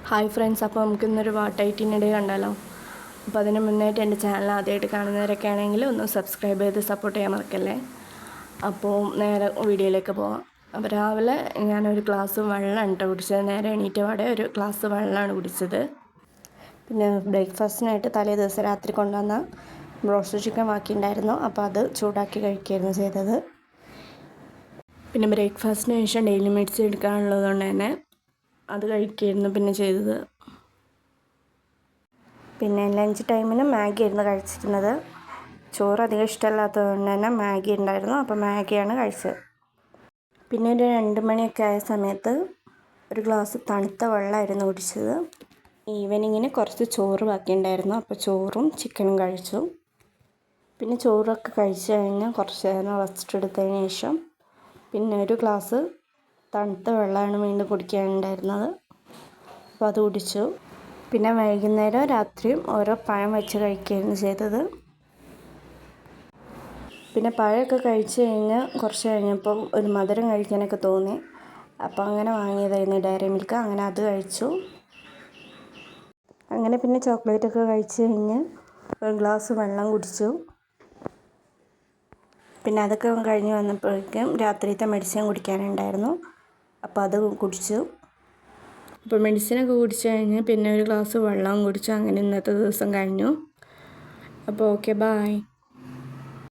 Hi friends, അപ്പോൾ നമുക്ക് ഇന്നൊരു വാട്ട് 18 ഡേ കണ്ടാലോ. അപ്പോൾ അതിന് മുന്നായിട്ട് എൻ്റെ ചാനൽ ആദ്യമായിട്ട് കാണുന്നവരൊക്കെ ആണെങ്കിൽ ഒന്ന് സബ്സ്ക്രൈബ് ചെയ്ത് സപ്പോർട്ട് ചെയ്യാൻ മറക്കല്ലേ. അപ്പോൾ നേരെ വീഡിയോയിലേക്ക് പോവാം. അപ്പോൾ രാവിലെ ഞാനൊരു ഗ്ലാസ് വെള്ളമാണ് കുടിച്ചത്. നേരെ എണീറ്റപാടെ ഒരു ഗ്ലാസ് വെള്ളമാണ് കുടിച്ചത്. പിന്നെ ബ്രേക്ക്ഫാസ്റ്റിനായിട്ട് തലേ ദിവസം രാത്രി കൊണ്ടുവന്ന റോസ്റ്റ് ചിക്കൻ ബാക്കിയുണ്ടായിരുന്നു. അപ്പോൾ അത് ചൂടാക്കി കഴിക്കുകയായിരുന്നു ചെയ്തത്. പിന്നെ ബ്രേക്ക്ഫാസ്റ്റിന് ശേഷം ഡെയിലി മെഡിസിൻ എടുക്കാനുള്ളത് കൊണ്ട് തന്നെ അത് കഴിക്കുകയായിരുന്നു പിന്നെ ചെയ്തത്. പിന്നെ ലഞ്ച് ടൈമിന് മാഗി ആയിരുന്നു കഴിച്ചിരുന്നത്. ചോറ് അധികം ഇഷ്ടമല്ലാത്തത് കൊണ്ട് തന്നെ മാഗി ഉണ്ടായിരുന്നു. അപ്പോൾ മാഗിയാണ് കഴിച്ചത്. പിന്നെ ഒരു 2 മണിയൊക്കെ ആയ സമയത്ത് ഒരു ഗ്ലാസ് തണുത്ത വെള്ളമായിരുന്നു കുടിച്ചത്. ഈവനിങ്ങിന് കുറച്ച് ചോറ് ബാക്കിയുണ്ടായിരുന്നു. അപ്പോൾ ചോറും ചിക്കനും കഴിച്ചു. പിന്നെ ചോറൊക്കെ കഴിച്ച് കഴിഞ്ഞ് കുറച്ച് നേരം റെസ്റ്റ് എടുത്തതിന് ശേഷം പിന്നെ ഒരു ഗ്ലാസ് തണുത്ത വെള്ളമാണ് വീണ്ടും കുടിക്കാനുണ്ടായിരുന്നത്. അപ്പോൾ അത് കുടിച്ചു. പിന്നെ വൈകുന്നേരം രാത്രിയും ഓരോ പഴം വെച്ച് കഴിക്കുകയായിരുന്നു ചെയ്തത്. പിന്നെ പഴമൊക്കെ കഴിച്ച് കഴിഞ്ഞ് കുറച്ച് കഴിഞ്ഞപ്പം ഒരു മധുരം കഴിക്കാനൊക്കെ തോന്നി. അപ്പോൾ അങ്ങനെ വാങ്ങിയതായിരുന്നു ഡയറി മിൽക്ക്. അങ്ങനെ അത് കഴിച്ചു. അങ്ങനെ പിന്നെ ചോക്ലേറ്റൊക്കെ കഴിച്ച് കഴിഞ്ഞ് ഒരു ഗ്ലാസ് വെള്ളം കുടിച്ചു. പിന്നെ അതൊക്കെ കഴിഞ്ഞ് വന്നപ്പോഴേക്കും രാത്രിയിലത്തെ മെഡിസിൻ കുടിക്കാനുണ്ടായിരുന്നു. അപ്പോൾ അത് കുടിച്ചു. അപ്പോൾ മെഡിസിനൊക്കെ കുടിച്ച് കഴിഞ്ഞ് പിന്നെ ഒരു ഗ്ലാസ് വെള്ളം കുടിച്ചു. അങ്ങനെ ഇന്നത്തെ ദിവസം കഴിഞ്ഞു. അപ്പോൾ ഓക്കെ, ബായ്.